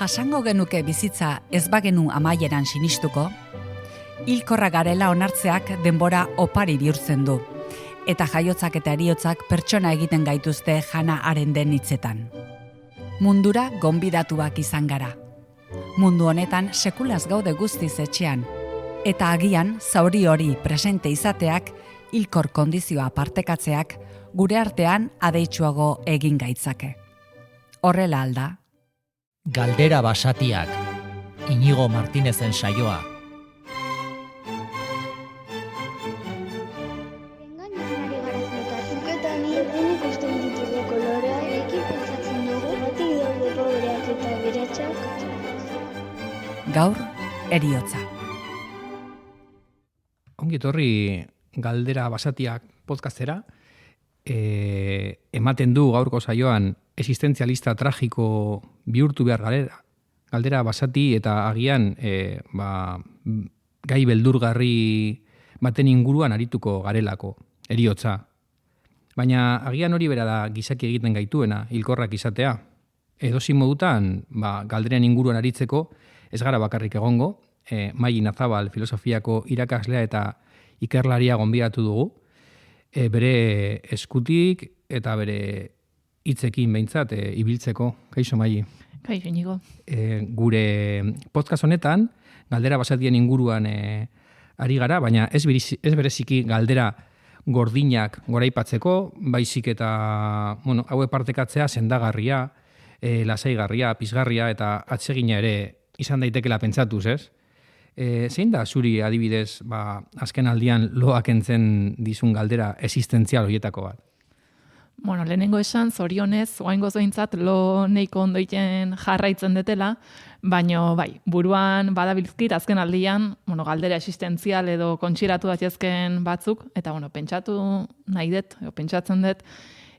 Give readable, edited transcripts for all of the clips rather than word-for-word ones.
Jasango genuke bizitza ez bagenu amaieran sinistuko, hilkorra garela onartzeak denbora opari bihurtzen du, eta jaiotzak eta heriotzak pertsona egiten gaituzte Hannah Arendten hitzetan. Mundura gonbidatuak izan gara. Mundu honetan sekulaz gaude guztiz etxean, eta agian zauri hori presente izateak, hilkor kondizioa partekatzeak, gure artean adeitsuago egin gaitzake. Horrela alda. Galdera basatiak, Inigo Martinezen saioa. Engainoan ari gara flotazuk eta ni erdin ikusten ditugu kolorearekin pentsatzen dugu batik daude pobreak eta beratxak. Gaur, heriotza. Ongi etorri Galdera basatiak podcastera. Ematen du gaurko saioan existentzialista tragiko bihurtu behar galdera basati eta agian gai beldurgarri baten inguruan arituko garelako, heriotza. Baina agian hori bera da gizaki egiten gaituena, hilkorrak izatea. Edozein modutan, galderen inguruan aritzeko ez gara bakarrik egongo, Mai Nazabal filosofiako irakaslea eta ikerlaria gonbidatu dugu, bere eskutik eta bere hitzekin behintzat ibiltzeko. Kaixo, Mai. Kaixo, Inigo. Gure podcast honetan, galdera basatien inguruan ari gara, baina ez bereziki galdera gordinak goraipatzeko, baizik eta hau partekatzea sendagarria, lasaigarria, pizgarria eta atsegina ere izan daitekela pentsatuz, ez? Zein da zuri adibidez azken aldian loak entzen dizun galdera existentzial horietako bat? Lehenengo esan, zorionez, oaingoz behintzat lo neiko ondoiten jarraitzen detela, baina buruan badabilzkit azken aldian, galdera existentzial edo kontsiratu daitezken batzuk, eta pentsatu nahi dut, pentsatzen dut,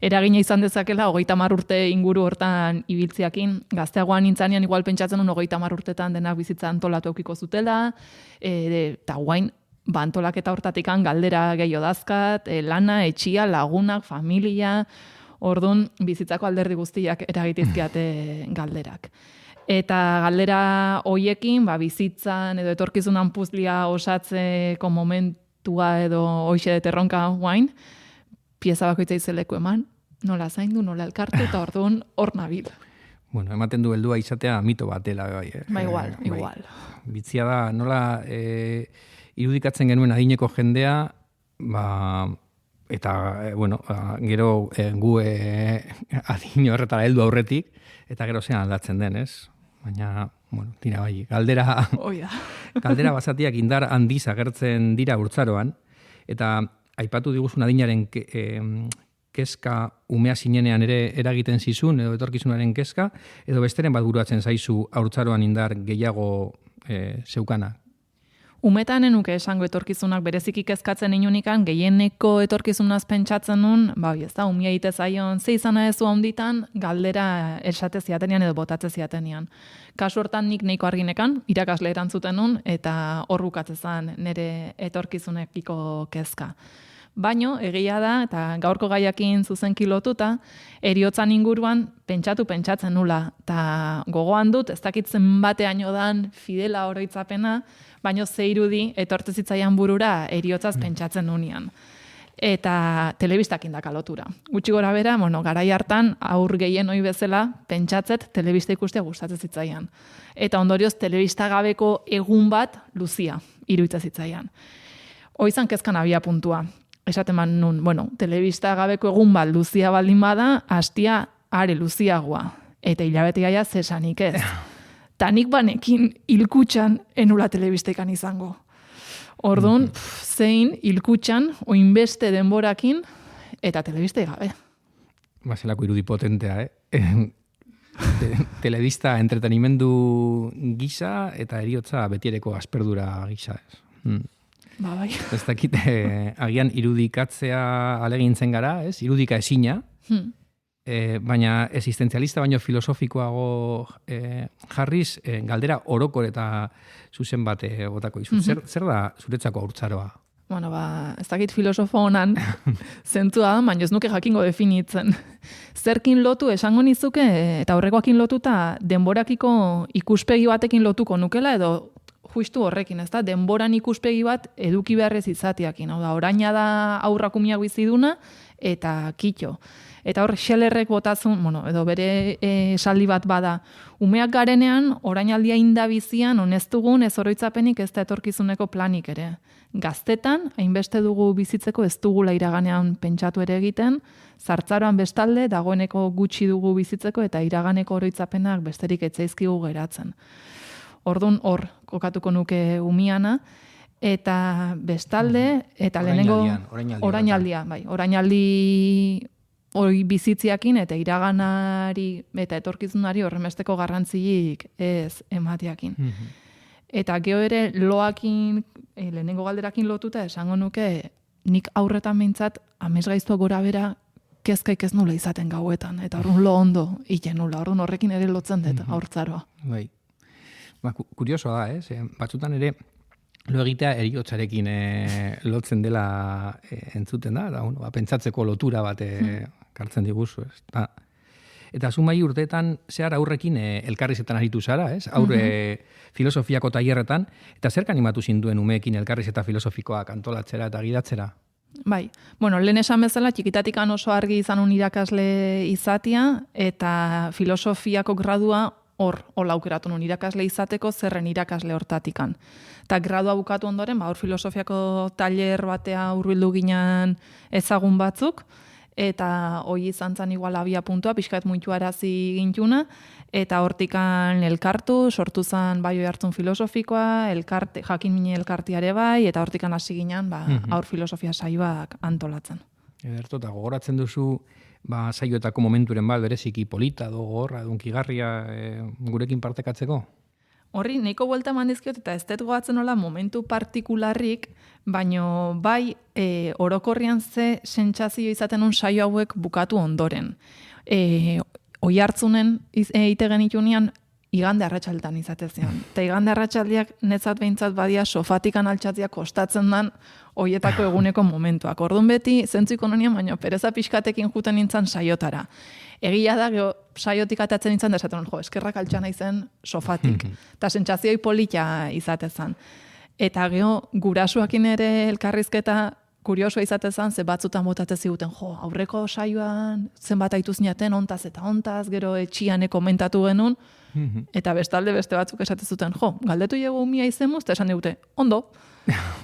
eragina izan dezakela 30 urte inguru hortan ibiltziakin. Gazteagoan nintzanean igual pentsatzen 30 urtetan denak bizitza antolatu eukiko zutela, eta guain antolaketa hortatikan galdera gehiago dazkat, lana, etxia, lagunak, familia, ordun bizitzako alderdi guztiak eragitizkiate galderak. Eta galdera hoiekin, bizitzan edo etorkizunan puzlia osatzeko momentua edo hoixe deterronka guain, pieza bakoitza izeleko eman, nola zaindu, nola elkartu, eta orduan hor nabil. Ematen du heldua izatea mito bat dela. Igual. Bitzia da, nola irudikatzen genuen adineko jendea, eta, gero gu adin horretara heldu aurretik, eta gero zean aldatzen den, ez? Baina, tira galdera basatiak indar handiz agertzen dira urtzaroan, eta aipatu diguzun adinaren kezka umea zinenean ere eragiten zizun, edo etorkizunaren kezka, edo besteren bat buruatzen zaizu haurtzaroan indar gehiago zeukana? Umetan enuke esango etorkizunak bereziki kezkatzen inunikan, gehieneko etorkizunaz pentsatzen nun, umia egite zaion, ze izana ezu handitan, galdera esate ziatenean edo botatze ziatenean. Kasu hortan nik neiko arginekan, irakasle erantzuten nun, eta hor bukatzezan nire etorkizunekiko kezka. Baino, egia da, eta gaurko gaiakin zuzenki lotuta, heriotzan inguruan pentsatzen nula, eta gogoan dut, ez dakitzen bateaino dan fidela oroitzapena, baino ze irudi etortze zitzaian burura heriotzaz pentsatzen nunean. Eta telebistakin daka lotura. Gutxi gora bera, garai hartan aur gehien ohi bezala pentsatzet telebista ikustea gustatzen zitzaian. Eta ondorioz telebista gabeko egun bat luzia iruditzen zitzaian. Hoizan kezkan abia puntua. Esaten man nun, telebista gabeko egun bat luzia baldin bada, hastia are luziagoa. Eta hilabete gaia zesanik ez. Tanik banekin hilkutxan enula telebistekan izango. Orduan, zein hilkutxan, oinbeste denborakin, eta telebiste gabe. Zelako irudi potentea, Telebista entretenimendu gisa eta heriotza betiereko asperdura gisa, ez? Bai. Ez dakit, agian irudikatzea alegintzen gara, ez? Irudika ezina, baina existentzialista baino filosofikoago jarriz, galdera orokor eta zuzen bat botako izu. Zer da zuretzako haurtzaroa? bueno, ez dakit filosofo honan zentzua, baina ez nuke jakingo definitzen. Zerkin lotu esango nizuke, eta horrekoakin lotuta denborakiko ikuspegi batekin lotuko nukela, edo justu horrekin, ez da, denboran ikuspegi bat eduki beharrez izatiakin. Hau da, oraina da aurrakumiak biziduna, eta kitxo. Eta hor, Schellerrek botazun, bueno, edo bere esaldi bat bada, umeak garenean, orainaldia indabizian, honeztugun ez oroitzapenik ez da etorkizuneko planik ere. Gaztetan, hainbeste dugu bizitzeko ez dugula iraganean pentsatu ere egiten, zartzaroan bestalde, dagoeneko gutxi dugu bizitzeko eta iraganeko oroitzapenak besterik etzaizkigu geratzen. Orduan hor kokatuko nuke umiana, eta bestalde, eta lehenengo orainaldi hori bizitziakin eta iraganari eta etorkizunari horremesteko garrantzilik ez emateakin. Eta geho ere loakin, lehenengo galderakin lotuta esango nuke, nik aurretan behintzat amesgaiztua gora bera kezkaik ez nula izaten gauetan, eta horren lo ondo iten nula, horren horrekin ere lotzen dut aurtzaroa. Bai. Kuriosoa da, batzutan ere lo egitea eriotzarekin lotzen dela entzuten da, eta pentsatzeko lotura bat kartzen diguzu, ez? Eta zumai urteetan zehar aurrekin elkarrizetan aritu zara, ez? Aurre filosofiako tailerretan, eta zerkan animatu zinduen umeekin elkarrizeta filosofikoak antolatzera eta gidatzera? Bai, bueno, lehen esan bezala, txikitatikan oso argi izanun irakasle izatia, eta filosofiako gradua hola aukeratu nun irakasle izateko zerren irakasle hortatikan. Eta gradua bukatu ondoren, hor filosofiako tailer batea hurbildu ginen ezagun batzuk, eta hoi izan zen igual abia puntua, pixkat muitu arazi gintuna, eta hortikan elkartu, sortu zen bai hartzun filosofikoa, jakin mine elkartiare bai, eta hortikan hasi ginen aur filosofia saioak antolatzen. Ederto, eta gogoratzen duzu, saioetako momenturen bat, bereziki polita, gogorra, dunkigarria gurekin partekatzeko? Horri, nahiko buelta eman dizkiot, eta ez dut goatzen nola momentu partikularrik, baino bai orokorrian ze sentsazio izaten un saio hauek bukatu ondoren. Oi hartzunen eite genitunean, igande arratsaldetan izatezean. Eta igande arratsaldiak netzat behintzat badia sofatikan altxatzia kostatzen dan hoietako eguneko momentuak. Orduan beti, zentzu ikononian, baina pereza pixkatekin juten nintzen saiotara. Egia da, saiotik atatzen nintzen, da esaten, eskerrak altxana izen sofatik. Eta sentsazio polita izatezan. Eta gurasuakin ere elkarrizketa kuriosoa izatezan, ze batzutan botate ziguten, aurreko saioan zenbat aitu zinaten, ontaz eta ontaz, gero etxiane komentatu genuen, eta bestalde beste batzuk esate zuten, galdetu jego umia izemuz, eta esan digute, ondo.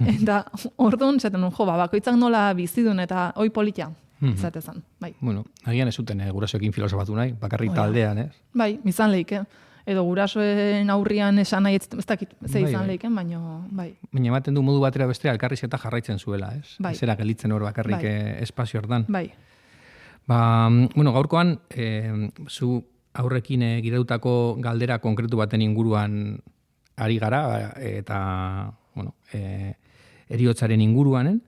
Eta orduan, esaten nuen, bakoitzak nola bizidun, eta hoi polita izatezan. Bai. Bueno, agian ez zuten gurasoekin filosofatu nahi, bakarrik taldean, ez? Bai, izan lehik, edo gurasoen aurrian esan nahi, ez dakit, ze izan lehiken, baina bai. Baina ematen du modu batera bestera elkarrizketa jarraitzen zuela, ez? Bai. Zera gelitzen hor bakarrik espazio hortan. Bai. Gaurkoan, zu aurrekin gidautako galdera konkretu baten inguruan ari gara, eta, eriotzaren inguruanen,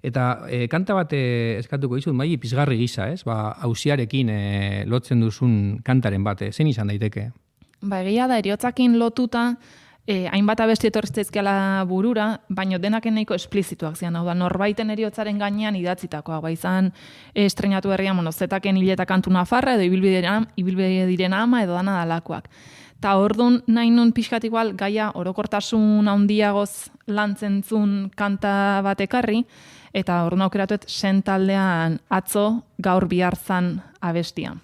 eta kanta bat eskatuko dizut, mai pizgarri gisa, ez? Auziarekin lotzen duzun kantaren bat, zein izan daiteke? Egia da, eriotzakin lotuta, hainbat abesti etortzezkeala burura, baino denaken nahiko esplizituak zian. Hau da, norbaiten eriotzaren gainean idatzitakoa. Izan estrenatu herrian, zetaken hileta kantu nafarra, edo ibilbide diren ama, edo dana dalakoak. Ta orduan nahi nun pixkat igual gaia orokortasun handiagoz lantzentzun kanta bat ekarri, eta orduan aukeratuet sentaldean atzo gaur biharzan abestia.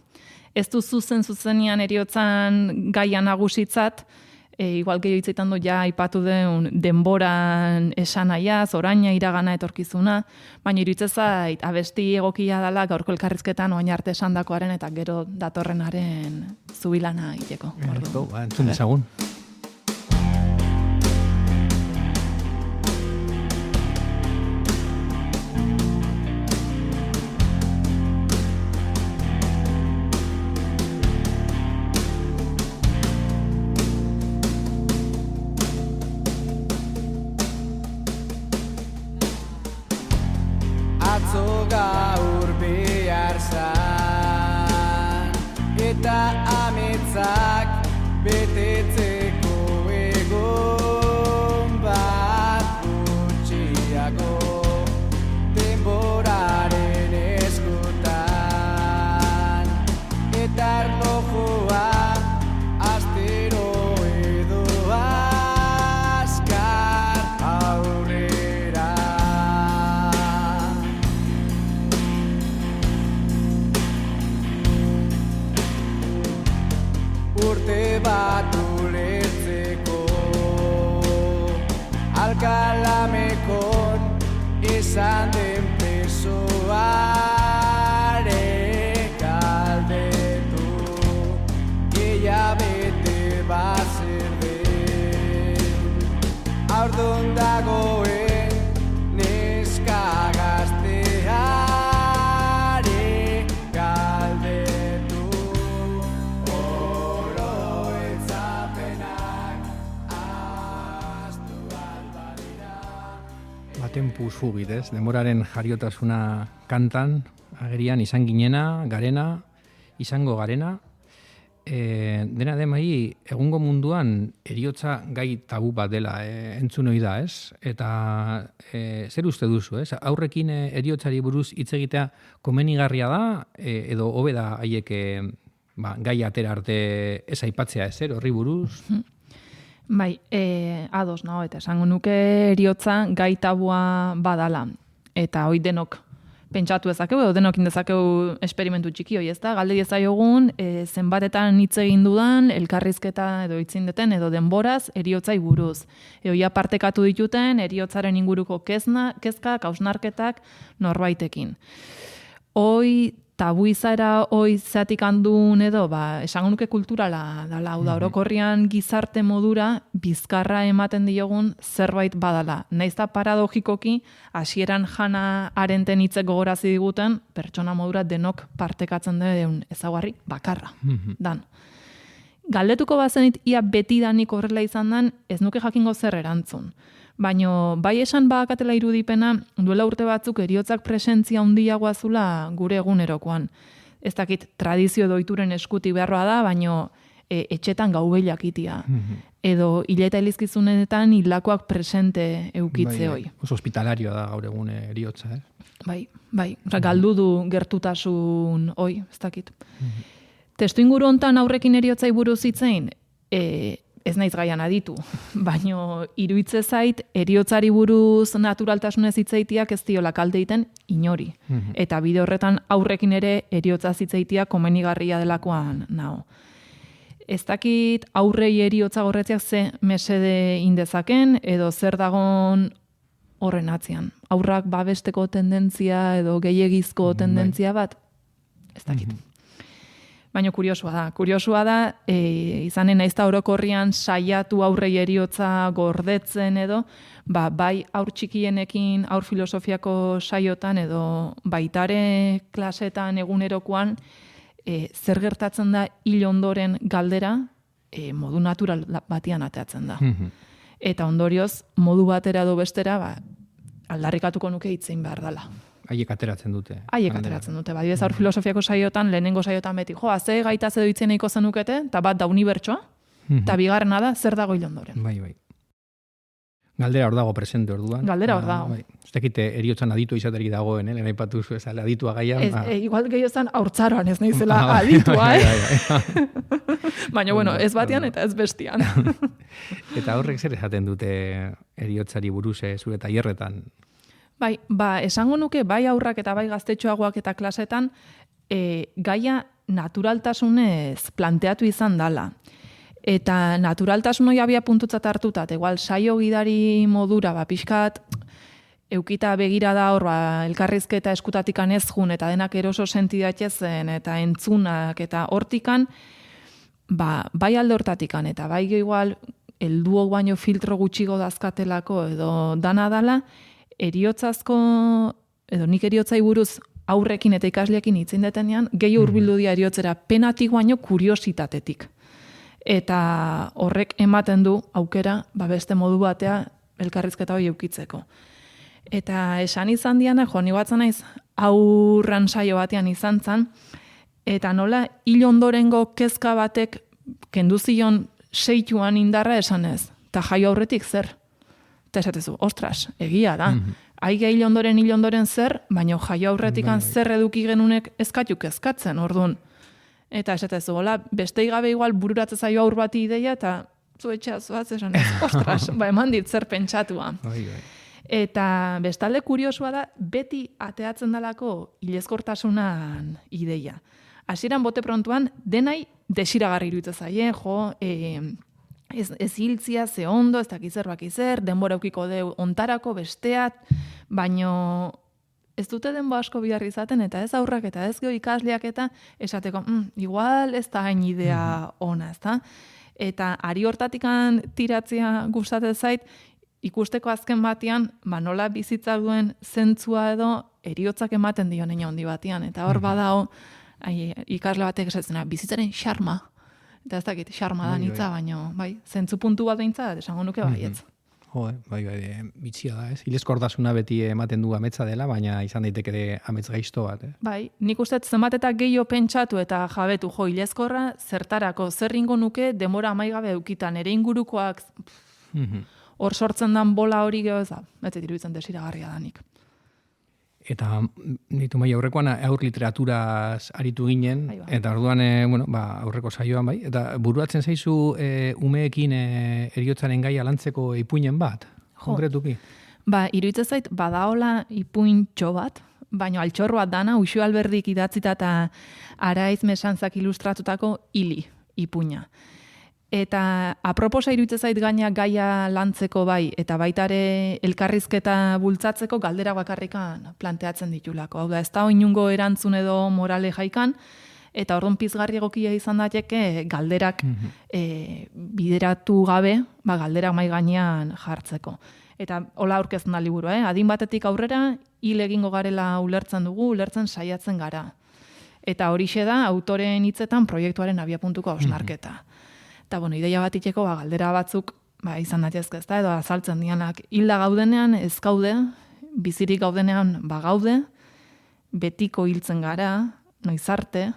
Ez du zuzenean eriotzan gaia nagusitzat, igual gehiago hitzetan du ja aipatu den denboran esanaiaz, oraina iragana etorkizuna, baina iruditzen zait abesti egokia dela gaurko elkarrizketan oain arte esandakoaren eta gero datorrenaren zubilana egiteko. Entzun dezagun. Gaur behar zan, eta ametzak betetzeko bat ulertzeko. Alkalamekon izan den presoare galdetu, hilabete bat zer den. Haurdun dagoen neska gazteare galdetu, oroitzapenak ahaztu albadira. Tempus fugit, ez? Denboraren jariotasuna kantan, agerian izan ginena, garena, izango garena. Dena demai, egungo munduan eriotza gai tabu bat dela, entzun ohi da, ez? Eta zer uste duzu, ez? Aurrekin eriotzari buruz hitz egitea komenigarria da, edo hobe da haiek gai atera arte ez aipatzea, ez? Horri buruz? Bai, ados nago, eta esango nuke eriotza gai tabua badala. Eta hoi denok pentsatu dezakegu, edo denok indezakegu esperimentu txiki hoi, ez da? Galde diezaiogun, zenbatetan hitz egin dudan, elkarrizketa edo hitzindeten, edo denboraz, eriotzai buruz. Eoia partekatu dituten, eriotzaren inguruko kezkak, hausnarketak norbaitekin. Hoi tabu izaera hoi zatik handun edo, esango nuke kulturala dala, hau da, orokorrian gizarte modura bizkarra ematen diogun zerbait badala. Naiz da paradogikoki, hasieran Hannah Arendten hitzek gogorazi diguten, pertsona modura denok partekatzen den ezaugarri bakarra, dan. Galdetuko bazenit ia betidanik horrela izan den, ez nuke jakingo zer erantzun. Baina bai esan badakatela irudipena, duela urte batzuk eriotzak presentzia handiagoa zula gure egunerokoan. Ez dakit tradizio doituren eskuti beharroa da, baina etxetan gaubelak itia. Edo hileta elizkizunetan hilakoak presente eukitze hoi. Oso hospitalarioa da gaur egun eriotza, eh? Bai. Galdu du gertutasun hoi, ez dakit. Testu inguru hontan aurrekin eriotzai buruz hitzein, ez naiz gaian aditu, baino iruitze zait eriotzari buruz naturaltasunez hitzeitiak ez diola kalte egiten inori. Eta bide horretan aurrekin ere eriotza hitzeitia komenigarria delakoan nago. Ez dakit aurrei eriotza gorretziak ze mesede indezaken edo zer dagon horren atzean. Aurrak babesteko tendentzia edo gehiegizko tendentzia bat, ez dakit. Baina kuriosua da, izanen naizta orokorrian saiatu aurrei eriotza gordetzen edo, bai aur txikienekin, aur filosofiako saiotan edo baitare klasetan egunerokoan, zer gertatzen da hil ondoren galdera, modu natural batian ateatzen da. Eta ondorioz, modu batera edo bestera, aldarrikatuko nuke hitzein behar dela. Haiek ateratzen dute. Badibez aur filosofiako saiotan, lehenengo saiotan beti, ze gaitaz edo hitzen eiko zenukete, eta bat da unibertsoa, eta bigarrena da, zer dago hil ondoren. Bai. Galdera hor dago presente orduan. Galdera hor dago. Ez dakite eriotzan aditu izaterik dagoen, lehen aipatu zu ez, aditua gaia. Igual gehiozan haurtzaroan ez naizela aditua, Baina, ez batian eta ez bestian. Eta horrek zer esaten dute eriotzari buruz zure tailerretan? Bai, esango nuke, bai aurrak eta bai gaztetxoagoak eta klasetan, gaia naturaltasunez planteatu izan dala. Eta naturaltasun hori abia puntutzat hartutat, igual saio gidari modura, pixkat, eukita begira da hor, elkarrizketa eskutatikan ez jun, eta denak eroso sentidatzezen, eta entzunak, eta hortikan, bai alde hortatikan, eta bai igual, helduok baino filtro gutxigo dazkatelako, edo dana dala, eriotzazko, edo nik eriotzai buruz aurrekin eta ikasleekin hitzen detenean, gehi hurbildu dira eriotzera penatik baino kuriositatetik. Eta horrek ematen du aukera, beste modu batea elkarrizketa hori eukitzeko. Eta esan izan diana, ni batzen naiz aurran saio batean izan zan, eta nola hil ondorengo kezka batek kenduzion seituan indarra esanez, eta jaio aurretik zer? Eta esatezu, ostras, egia da. Aige hil ondoren zer, baina jaio aurretikan zer eduki genunek ezkatuk ezkatzen, orduan. Eta esatezu, beste gabe igual bururatzen zaio aur bati ideia, eta zu etxea zuaz esan ez, ostras, eman dit zer pentsatua. Eta bestalde kuriosua da, beti ateatzen dalako hilezkortasunan ideia. Hasieran bote prontuan denai desiragarri iruditzen zaie, ez hiltzia, ze ondo, ez dakiz zer, denbora eukiko deu ontarako besteat, baino ez dute denbo asko bihar izaten, eta ez aurrak eta ez geho ikasleak eta esateko, igual ez da hain idea ona, ez da? Eta ari hortatikan tiratzea gustatzen zait, ikusteko azken batean, nola bizitza duen zentzua edo heriotzak ematen dio neina handi batean, eta hor badao, ikasle batek esatzena, bizitzaren xarma, eta ez dakit, xarma da nitza, baino, bai, zentzu puntu bat behintzat, esango nuke baietz. Bai, bitxia da, ez? Hilezkortasuna beti ematen du ametsa dela, baina izan daiteke ere amets gaizto bat, Bai, nik uste zenbat eta gehiago pentsatu eta jabetu hilezkorra, zertarako, zer ingo nuke denbora amaigabe eukitan, ere ingurukoak, hor sortzen dan bola hori geho ez da, ez iruditzen desiragarria danik. Eta ditu mai aurrekoan aur literaturaz aritu ginen, eta orduan aurreko saioan bai, eta buruatzen zaizu umeekin heriotzaren gaia lantzeko ipuinen bat, konkretuki? Iruditzen zait, badaola ipuintxo bat, baina altxorro bat dana, Uxu Alberdik idatzita eta Araiz Mesantzak ilustratutako hili ipuina. Eta aproposa iruditzen zait gaia lantzeko bai, eta baitare elkarrizketa bultzatzeko galdera bakarrikan planteatzen ditulako. Hau da, ez da inungo erantzun edo morale jaikan, eta orduan pizgarri egokia izan daiteke galderak bideratu gabe, galderak mai gainean jartzeko. Eta hola aurkezten da liburu, adin batetik aurrera, hil egingo garela ulertzen dugu, ulertzen saiatzen gara. Eta horixe da, autoren hitzetan proiektuaren abiapuntuko hausnarketa. Eta, ideia bat itxeko, galdera batzuk, izan daitezke ez da, edo azaltzen dianak, hilda gaudenean ez gaude, bizirik gaudenean gaude, betiko hiltzen gara, noiz arte,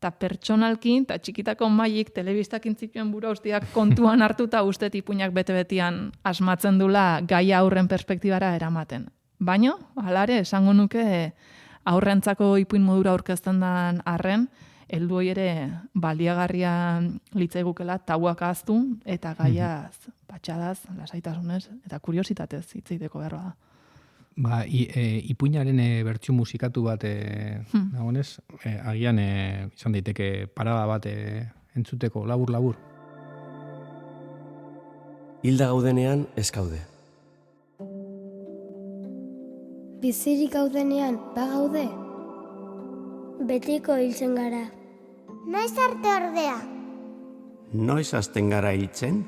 eta pertsonalki, eta txikitako maik, telebistakin zituen buru ustiak kontuan hartuta uste ipuinak bete-betian asmatzen dula gaia aurren perspektibara eramaten. Baina, halare, esango nuke aurrentzako ipuin modura aurkezten den arren, heldu hori ere baliagarria litzaigukela tauak ahaztu eta gaiaz, patxadaz, lasaitasunez eta kuriositatez hitz egiteko beharra da. Ipuinaren bertsio musikatu bat nagonez, agian izan daiteke parada bat entzuteko labur-labur. Hilda gaudenean ez gaude. Bizirik gaudenean gaude. Betiko hiltzen gara. Noiz arte ordea? Noiz hasten gara hiltzen?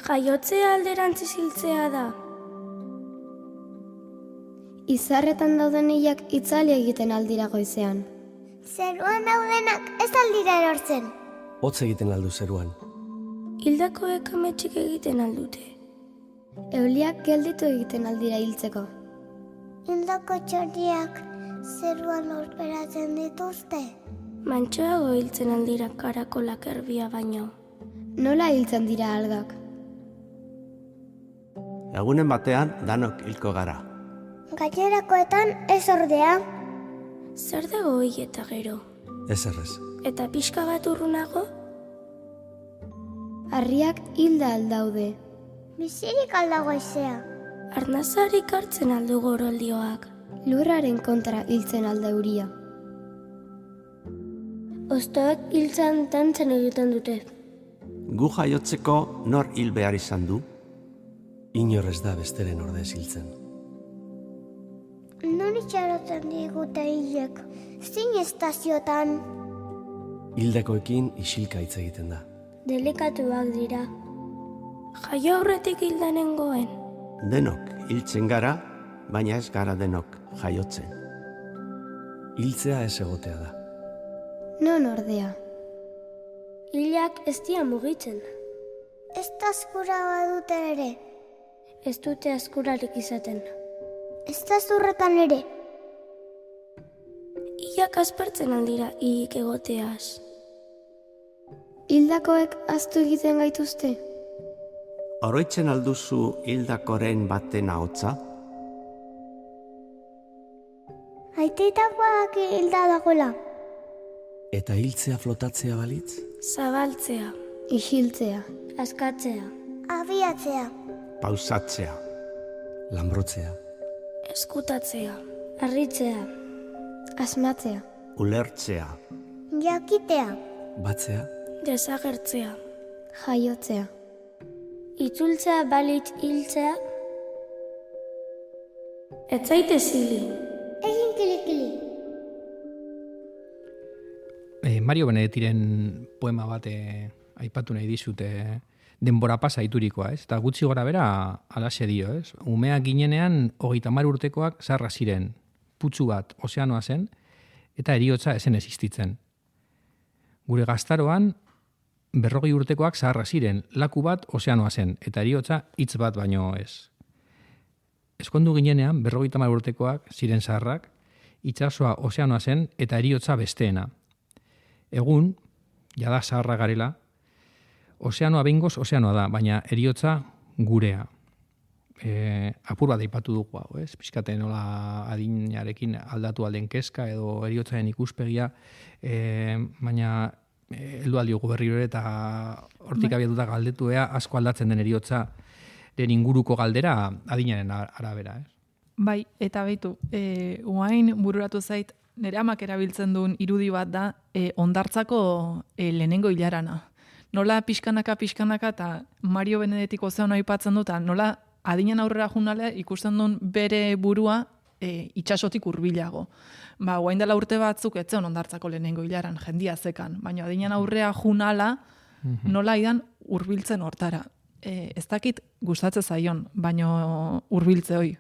Jaiotzea alderantziz hiltzea da. Izarretan dauden hilak itzali egiten aldira goizean. Zeruan daudenak ez aldira erortzen. Hotz egiten aldu zeruan. Hildakoek ametxik egiten aldute. Euliak gelditu egiten aldira hiltzeko. Hildako txoriak zeruan lurperatzen dituzte. Mantxoago hiltzen aldira karakolak erbia baino. Nola hiltzen dira algak? Egunen batean danok hilko gara. Gainerakoetan ez ordea. Zer dago hil eta gero? Ez errez. Eta pixka bat urrunago? Harriak hilda aldaude. Bizirik aldago izea. Arnazarik hartzen aldu goroldioak. Lurraren kontra hiltzen alda euria. Ostoek hiltzan tantzen egiten dute. Gu jaiotzeko nor hil behar izan du? Inor ez da besteren ordez hiltzen. Non itxarotzen digute hilek, zin estaziotan. Hildakoekin isilka hitz egiten da. Delikatuak dira. Jaio aurretik hildanengoen. Denok hiltzen gara, baina ez gara denok jaiotzen. Hiltzea ez egotea da. Non ordea? Hilak ez dira mugitzen. Ez da askura badute ere. Ez dute askurarik izaten. Ez da zurretan ere. Hilak aspertzen aldira hilik egoteaz. Hildakoek ahaztu egiten gaituzte? Oroitzen alduzu hildakoren baten ahotsa? Aiteetakoak hilda dagoela. Eta hiltzea flotatzea balitz? Zabaltzea. Isiltzea. Askatzea. Abiatzea. Pausatzea. Lanbrotzea. Eskutatzea. Harritzea. Asmatzea. Ulertzea. Jakitea. Batzea. Desagertzea. Jaiotzea. Itzultzea balitz hiltzea. Ez zaite zili. Egin kilikili. Mario Benedettiren poema bat aipatu nahi dizute denbora pasa iturikoa, ez? Eta gutxi gora bera alaxe dio, ez? Umeak ginenean 30 urtekoak zarra ziren, putzu bat ozeanoa zen, eta heriotza ezen existitzen. Gure gaztaroan 40 urtekoak zaharra ziren, laku bat ozeanoa zen, eta heriotza hitz bat baino ez. Eskondu ginenean 50 urtekoak ziren zaharrak, itsasoa ozeanoa zen, eta heriotza besteena. Egun, jada zaharra garela, ozeanoa behingoz ozeanoa da, baina heriotza gurea. Apur bat aipatu dugu hau, ez? Pizkate nola adinarekin aldatu alden kezka edo heriotzaren ikuspegia, baina heldu aldiogu berriro ere eta hortik abiatuta galdetuea asko aldatzen den heriotzaren inguruko galdera adinaren arabera, ez? Bai, eta baitu, uain bururatu zait, nire amak erabiltzen duen irudi bat da ondartzako lehenengo hilarana. Nola pixkanaka eta Mario Benedettiko ozeanoa aipatzen dut, nola adinen aurrera junale ikusten duen bere burua itsasotik hurbilago. Guain dela urte batzuk etzen ondartzako lehenengo hilaran, jendia zekan, baina adinen aurrera junala nola idan hurbiltzen hortara. Ez dakit gustatzen zaion, baina hurbiltze hoi.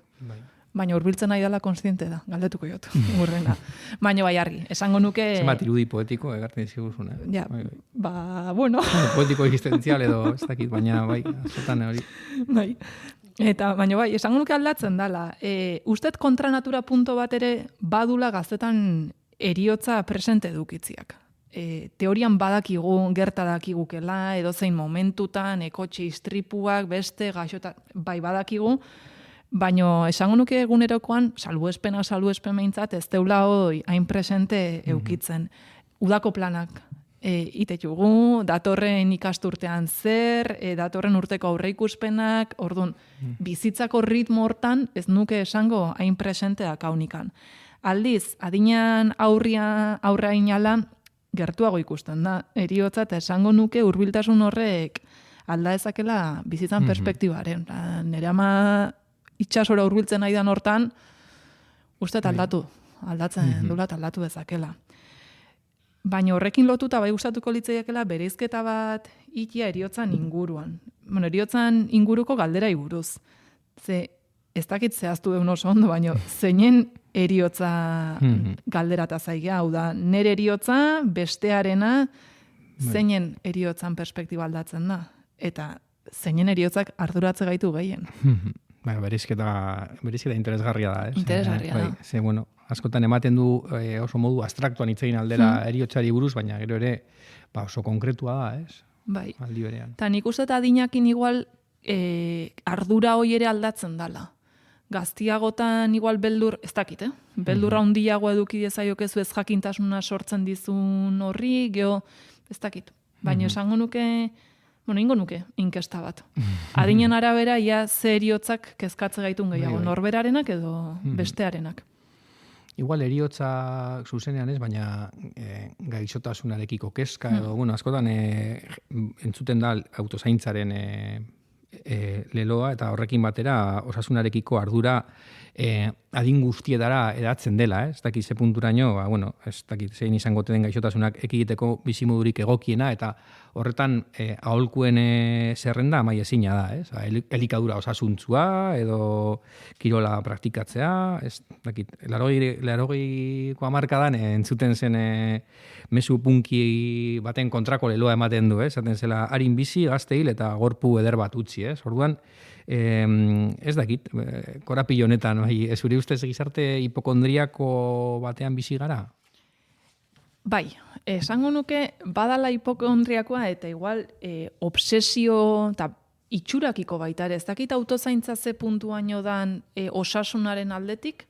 Baina hurbiltzen nahi dela konstiente da, galdetuko jot, urrena. Baina bai argi, esango nuke... Zenbat irudi poetiko, egartzen ziguzun, Ja, bueno... Poetiko existenzial edo ez dakit, baina bai, azotan hori. Bai, eta baina bai, esango nuke aldatzen dela. Ustet kontranatura punto bat ere badula gaztetan heriotza presente edukitziak. Teorian badakigu, gerta dakigukela, edozein momentutan, ekotxe istripuak, beste, gaixota, bai badakigu, baina esango nuke egunerokoan, salbuespen meintzat, ez deula hoi hain presente eukitzen. Udako planak itetugu, datorren ikasturtean zer, datorren urteko aurreikuspenak, orduan, bizitzako ritmo hortan ez nuke esango hain presenteak haunikan. Aldiz, adinean aurra inala, gertuago ikusten da, heriotza eta esango nuke hurbiltasun horrek alda ezakela bizitzan perspektibaren. Nire ama itxasora hurbiltzen nahi dan hortan, uste aldatzen dulat aldatu dezakela. Baina horrekin lotuta bai gustatuko litzaiakela bereizketa bat ikia heriotzan inguruan. Bueno, heriotzan inguruko galderai buruz. Ze ez dakit zehaztu deun oso ondo, baina zeinen heriotza galderata zaigea, hau da, nere heriotza, bestearena, zeinen heriotzan perspektiba aldatzen da. Eta zeinen heriotzak arduratze gaitu gehien. Bereizketa interesgarria da, ez? Interesgarria da. Ze, bueno, askotan ematen du oso modu abstraktuan hitz egin aldera heriotzari buruz, baina gero ere oso konkretua da, ez? Bai. Aldi berean. Ta nik uste eta adinakin igual ardura hoi ere aldatzen dala. Gaztiagotan igual beldur, ez dakit, beldurra handiago eduki dezaiokezu ez jakintasuna sortzen dizun horri, geho, ez dakit. Baina esango nuke, ingo nuke, inkesta bat. Adinen arabera, ia ze heriotzak kezkatze gaitun gehiago, norberarenak edo bestearenak. Igual heriotzak zuzenean ez, baina gaixotasunarekiko kezka, edo, askotan entzuten da autozaintzaren leloa, eta horrekin batera osasunarekiko ardura adin guztietara edatzen dela, ez dakit ze punturaino, ez dakit zein izango den gaixotasunak ekiditeko bizimodurik egokiena, eta horretan aholkuen zerrenda amai ezina da, ez? Elikadura osasuntzua, edo kirola praktikatzea, ez dakit, 80ko hamarkadan entzuten zen mezu punki baten kontrako leloa ematen du, ez? Zaten zela harin bizi, gazte hil eta gorpu eder bat utzi, ez? Orduan, ez dakit, korapilo honetan, zure ustez gizarte hipokondriako batean bizi gara? Bai, esango nuke badala hipokondriakoa eta igual obsesio eta itxurakiko baita ere. Ez dakit autozaintza ze puntuaino dan osasunaren aldetik,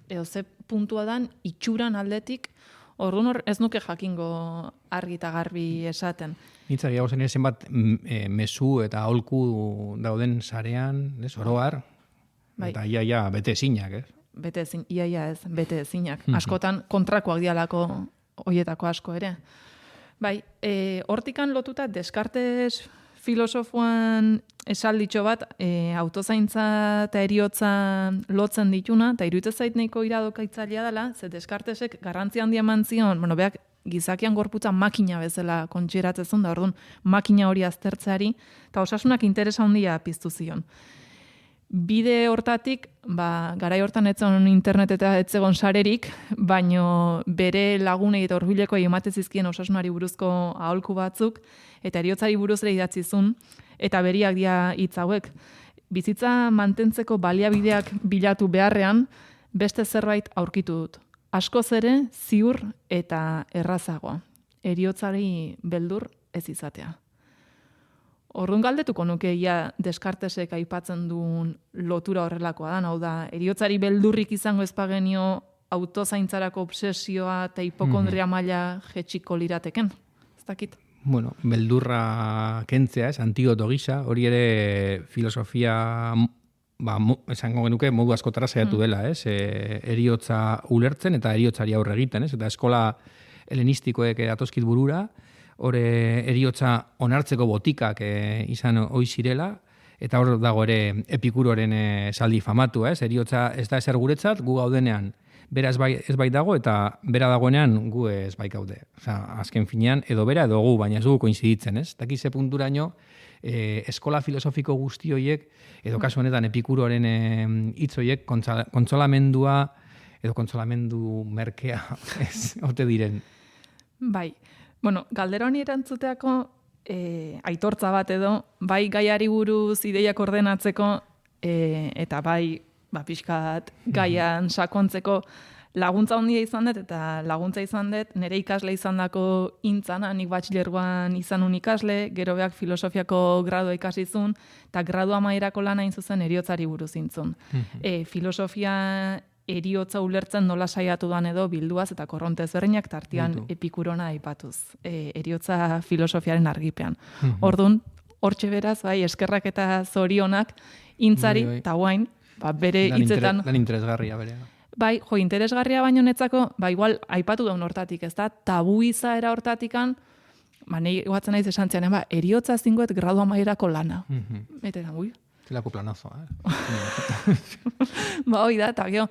edo ze puntua dan itxuran aldetik, orduan ez nuke jakingo argi eta garbi esaten. Nitzak gau zen zenbat mezu eta aholku dauden sarean, oroar, eta ia bete ezinak, ez? iaia ez, bete ezinak. Askotan kontrakoak dialako hoietako asko ere. Bai, hortikan lotuta Descartes filosofoan esalditxo bat, autozaintza eta eriotza lotzen dituna, eta iruditzen zait nahiko iradokaitzailea dela, ze Descartesek garrantzia handia eman zion, beak gizakian gorputza makina bezala kontsideratzen da, orduan makina hori aztertzeari, eta osasunak interesa handia piztu zion. Bide hortatik, garai hortan etzen internet eta etzegon sarerik, baino bere lagunei eta hurbileko emate zizkien osasunari buruzko aholku batzuk, eta eriotzari buruz ere idatzizun, eta beriak dira hitz hauek. Bizitza mantentzeko baliabideak bilatu beharrean, beste zerbait aurkitu dut. Askoz ere, ziur eta errazagoa. Eriotzari beldur ez izatea. Orduan galdetuko nuke ia Descartesek aipatzen duen lotura horrelakoa da, hau da, eriotzari beldurrik izango ezpagenio autozaintzarako obsesioa eta hipokondria maila jetxiko lirateken. Ez dakit. Bueno, beldurra kentzea, antidoto gisa, hori ere filosofia, esango genuke modu askotara saiatu dela, eriotza ulertzen eta eriotzari aurre egiten, eta eskola helenistikoek datozkit burura, hore eriotza onartzeko botikak izan ohi zirela, eta hor dago ere Epikuroren esaldi famatua, eriotza ez da ezer guretzat, gu gaudenean bera ez bai dago, eta bera dagoenean gu ez bai gaude. Azken finean, edo bera edo gu, baina ez dugu koinziditzen, ez? Dakiz ze punturaino, eskola filosofiko guzti horiek, edo kasu honetan Epikuroren hitz horiek, kontsolamendua, edo kontsolamendu merkea, ez, ote diren. Bai. Bueno, galdera honi erantzuteako aitortza bat edo, bai gaiari buruz ideiak ordenatzeko, eta bai pixkat gaian sakontzeko laguntza handia izan dut, eta laguntza izan dut, nire ikasle izan dako intzana, nik batxilergoan izan un ikasle, gero beak filosofiako gradua ikasizun, eta gradua amaierako lana zuzen eriotzari buruz intzun. Filosofia eriotza ulertzen nola saiatu dan edo bilduaz eta korronte ezberdinak tartian Epikurona aipatuz. Eriotza filosofiaren argipean. Orduan, hortxe beraz, bai, eskerrak eta zorionak intzari, eta guain, bere hitzetan... Lan interesgarria berea. Bai, interesgarria baino netzako, igual, aipatu daun hortatik, ez da, tabu izaera hortatikan, nahi guatzen naiz esan zianen, eriotza zingoet gradu amaierako lana. Eta da, Zelako planazoa, hoi da, eta geho,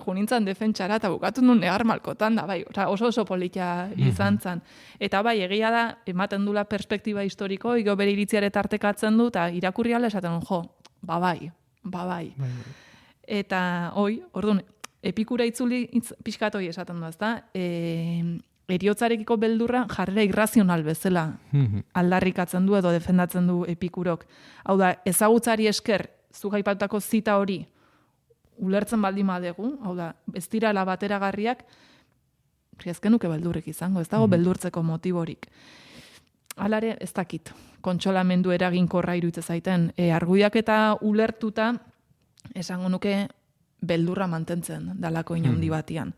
junintzan defentsara, eta bukatu nun negar malkotan da, oso politia izan zan. Eta egia da, ematen dula perspektiba historiko, ego bere iritziare tartekatzen du, eta irakurri ala esaten duen, bai. Eta, orduan, Epikura itzuli pixkat hoi esaten du, ezta? Eriotzarekiko beldurra jarrera irrazional bezala aldarrikatzen du edo defendatzen du Epikurok. Hau da, ezagutzari esker zuk aipatutako zita hori ulertzen baldin badegu, hau da, ez dirala bateragarriak, ezken nuke beldurrik izango, ez dago beldurtzeko motiborik. Halare, ez dakit, kontsolamendu eraginkorra iruditzen zaiten. Argudiak eta ulertuta, esango nuke beldurra mantentzen dalako inaundi batian.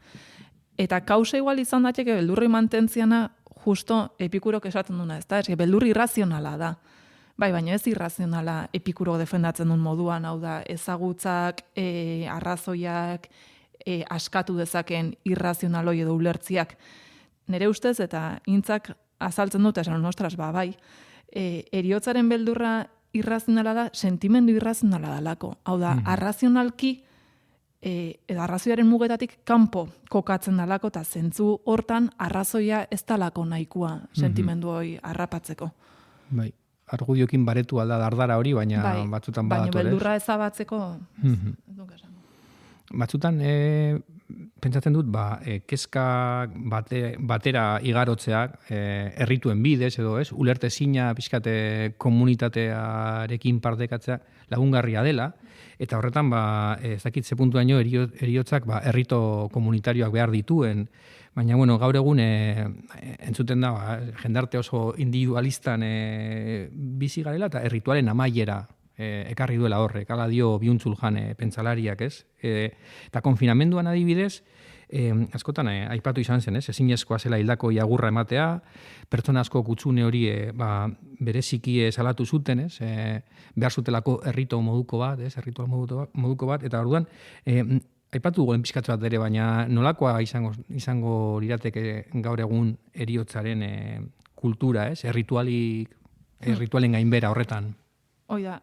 Eta kausa igual izan daiteke beldurri mantentziana justo Epikurok esaten duna, ez da? Beldurri irrazionala da. Baina ez irrazionala Epikurok defendatzen duen moduan, hau da, ezagutzak, arrazoiak, askatu dezaken irrazionaloi edo ulertziak. Nere ustez, eta intzak azaltzen dut, esan nostras, bai, eriotzaren beldurra irrazionala da, sentimendu irrazionala dalako. Hau da, arrazionalki, edo arrazoiaren mugetatik kanpo kokatzen dalako, eta zentzu hortan arrazoia ez dalako nahikoa sentimendu hori harrapatzeko. Bai, argudiokin baretu alda dardara hori, baina batzutan badatu. Baina beldurra ezabatzeko, batzutan, pentsatzen dut, kezka batera igarotzeak, errituen bidez, edo ez, ulertezina pixkate komunitatearekin partekatzea lagungarria dela, eta horretan, ez dakit ze puntuaino eriotzak errito komunitarioak behar dituen, baina, gaur egun entzuten da, jendarte oso individualistan bizi garela, eta erritualen amaiera ekarri duela horrek, ala dio Byung-Chul Han pentsalariak, ez? Eta konfinamenduan adibidez, askotan aipatu izan zen, ez? Ezinezkoa zela hildako agurra ematea, pertsona asko kutsune hori bereziki salatu zuten, ez? Behar zutelako errito moduko bat, ez? Erritual moduko bat, eta orduan aipatu golen pizkatzu bat ere, baina nolakoa izango lirateke gaur egun heriotzaren kultura, ez? Ritualen gainbera horretan. Hoi da,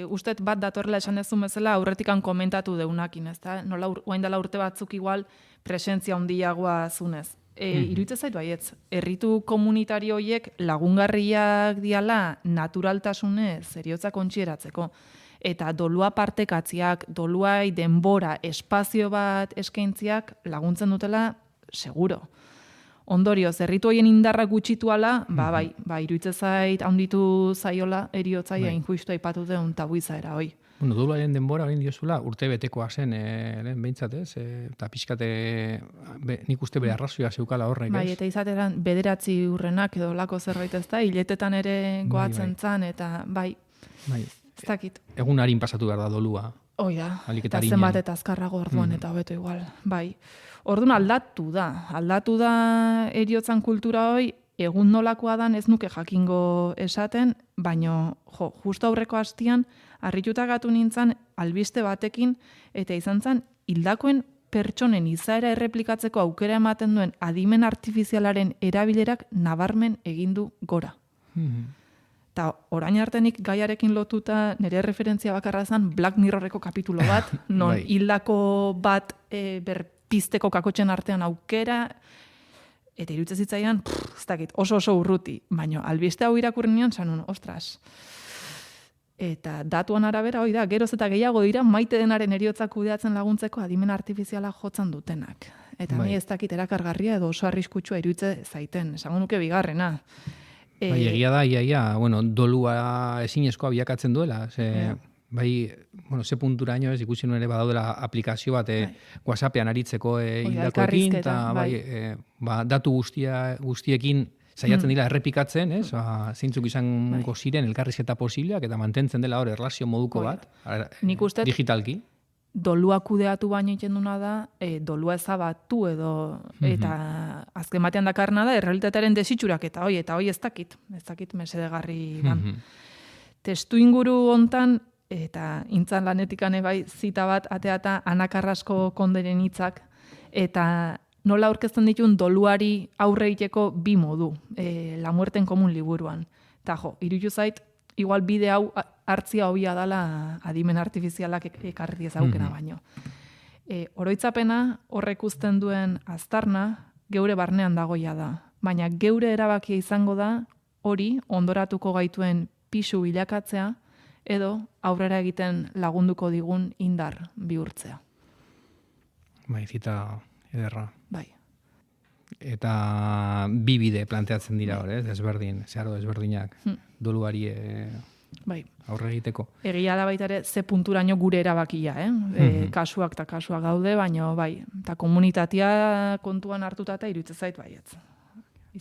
ustet bat datorrela esan dezun bezala aurretikan komentatu deunakin, ezta? Nola orain dela urte batzuk igual presentzia handiagoa zunez. Iruditzen zait baietz, herritu komunitario horiek lagungarriak diala naturaltasunez heriotza kontsideratzeko. Eta dolua partekatziak, doluai denbora, espazio bat eskaintziak laguntzen dutela seguro. Ondorioz, herritu horien indarra gutxituala, bai, iruditzen zait handitu zaiola eriotzaia injustu aipatu deun tabu izaera hoi. Bueno, doluaren denbora orain diozula urte betekoa zen, lehen behintzat, ez? Eta pixkate, nik uste bere arrazoia zeukala horrek, ez? Bai, eta izateran 9 urrenak edo lako zerbait ez da, hiletetan ere goatzen zan, eta bai. Ez dakit. Egun harin pasatu behar da dolua. Hoi da, eta zenbat eta azkarrago orduan eta hobeto igual. Bai. Orduan aldatu da heriotzan kultura hoi, egun nolakoa dan ez nuke jakingo esaten, baino, justo aurreko hastian, harrituta gatu nintzen albiste batekin, eta izan zen, hildakoen pertsonen izaera erreplikatzeko aukera ematen duen adimen artifizialaren erabilerak nabarmen egindu gora. Eta orain artenik gaiarekin lotuta nire referentzia bakarra zen Black Mirrorreko kapitulo bat, non hildako bat berpizteko kakotxen artean aukera, eta iruditzen zitzaidan, ez dakit, oso urruti, baina albiste hau irakurri nion, sanun, ostras. Eta datuan arabera, hoi da, geroz eta gehiago dira, maite denaren heriotza kudeatzen laguntzeko adimen artifiziala jotzen dutenak. Eta ni ez dakit erakargarria edo oso arriskutsua iruditzen zaiten, esango nuke bigarrena. Bai, egia da, ia, bueno, dolua ezinezkoa bilakatzen duela. Bai, bueno, ze punturaino ez ikusi nuen ere badaudela aplikazio bat WhatsAppean aritzeko hildakoekin, eta datu guztiekin saiatzen dira errepikatzen, ez? Zeintzuk izango ziren elkarrizketa posibleak eta mantentzen dela hor erlazio moduko bat, digitalki. Dolua kudeatu baino egiten duna da, dolua ezabatu edo, eta azken batean dakarna da, errealitatearen desitxurak eta hoi ez dakit mesedegarri dan. Testu inguru hontan, eta intzan lanetikan bai zita bat ateata Ana Carrasco konderen hitzak, eta nola aurkezten dituen doluari aurre egiteko 2 modu, La muerte en común liburuan. Eta iruditu zait, igual bide hau hartzia hobia dala adimen artifizialak ekarri diezagukena baino. Oroitzapena horrek uzten duen aztarna geure barnean dagoia da, baina geure erabakia izango da hori ondoratuko gaituen pisu bilakatzea edo aurrera egiten lagunduko digun indar bihurtzea. Bai, zita ederra. Bai. Eta 2 bide planteatzen dira hor, zeharo desberdinak, doluari aurre egiteko. Egia da baita ere, ze punturaino gure erabakia, kasuak eta kasuak gaude, baina bai, eta komunitatea kontuan hartuta eta iruditzen zait baietz.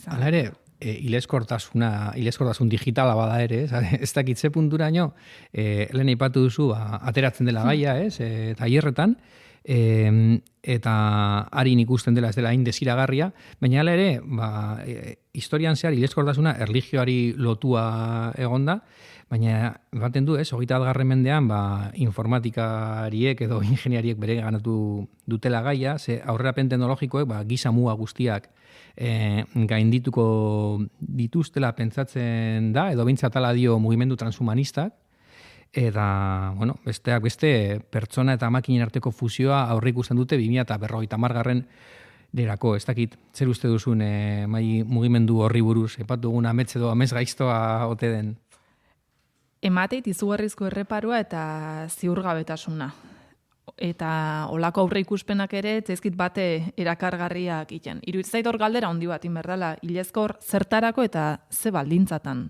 Hala ere, hilezkortasun digitala bada ere, ez dakit ze punturaino, lehen aipatu duzu, ateratzen dela gaia, tailerretan, eta harin ikusten dela ez dela hain desiragarria, baina hala ere, historian zehar hilezkortasuna erlijioari lotua egonda, baina baten du, 21. mendean, informatikariek edo ingeniariek bere ganatu dutela gaia, ze aurrerapen teknologikoek giza muga guztiak gaindituko dituztela pentsatzen da, edo behintzat ala dio mugimendu transhumanistak, eta, bueno, besteak beste pertsona eta makinen arteko fusioa aurre ikusten dute 2050 derako, ez dakit, zer uste duzun mugimendu horri buruz, epatu dugun amets edo amez gaiztoa ote den? Emateit izugarrizko erreparua eta ziurgabetasuna. Eta olako aurre ikuspenak ere, zaizkit bate erakargarriak iten. Iruditzen zait hor galdera handi bat inberdala, hilezkor zertarako eta ze baldintzatan.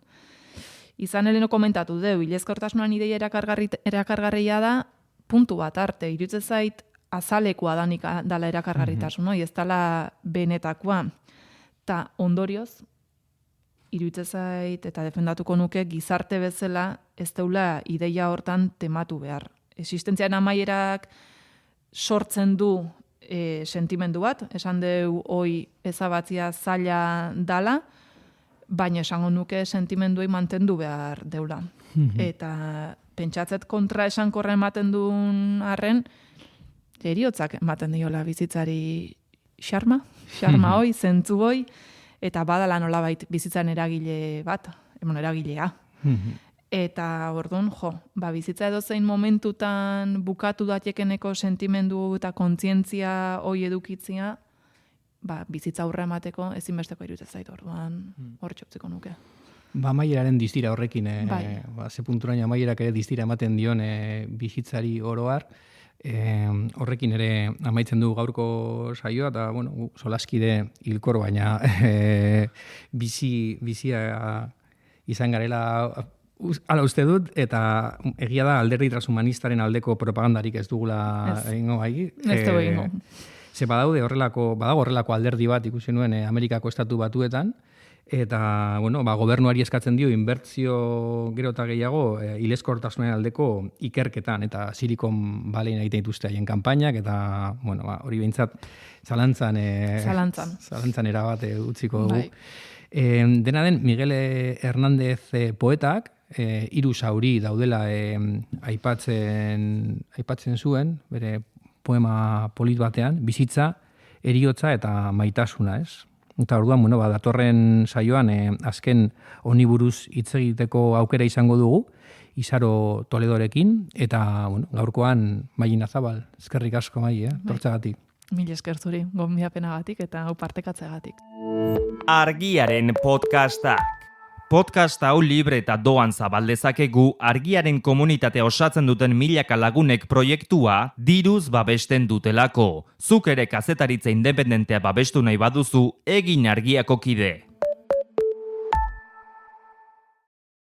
Izan heleno komentatu deu, hilezkortasunan ideia erakargarria da, puntu bat arte. Iruditzen zait azalekoa danik dala erakargarritasun, ez dala benetakoa. Ta ondorioz, iruditzen zait eta defendatuko nuke gizarte bezala ez deula ideia hortan tematu behar. Existentzian amaierak sortzen du sentimendu bat, esan deu hoi ezabatzia zaila dala, baina esango nuke sentimenduei mantendu behar deula. Eta pentsatzet kontra esankorra ematen duen arren, Eriotzak ematen diola bizitzari xarma hoi, zentzu hoi, eta badala nolabait bizitzan eragile bat, eragilea. Eta orduan, bizitza edozein momentutan bukatu datekeneko sentimendu eta kontzientzia hoi edukitzia, bizitza aurre emateko ezinbesteko iruditzen zait, orduan hor txoptziko nuke. Amaieraren distira horrekin, Bai. ze punturaino amaierak ere distira ematen dion bizitzari oroar, horrekin ere amaitzen du gaurko saioa, eta, bueno, solaskide hilkor, baina bizia izan garela hala uste dut, eta egia da alderdi transhumanistaren aldeko propagandarik ez dugula egingo gai. Ez dugu egingo. Ze badago horrelako alderdi bat ikusi nuen Amerikako estatu batuetan, eta, bueno, gobernuari eskatzen dio inbertzio gero eta gehiago hilezkortasunaren aldeko ikerketan, eta Silicon Valley egiten dituzte haien kanpainak, eta, bueno, hori behintzat zalantzan erabat utziko dugu. Bai. Dena den, Miguel Hernández poetak, 3 zauri daudela aipatzen zuen, bere poema polit batean, bizitza, heriotza eta maitasuna, ez? Eta orduan, bueno, datorren saioan azken honi buruz hitz egiteko aukera izango dugu, Izaro Toledorekin, eta, bueno, gaurkoan Mailin Azabal, eskerrik asko Mai, tortzagatik. Mil esker zuri, gonbidapenagatik eta hau partekatzeagatik. Argiaren podcastak. Podcast hau libre eta doan zabaldezakegu Argiaren komunitatea osatzen duten milaka lagunek proiektua diruz babesten dutelako. Zuk ere kazetaritza independentea babestu nahi baduzu, egin Argiako kide.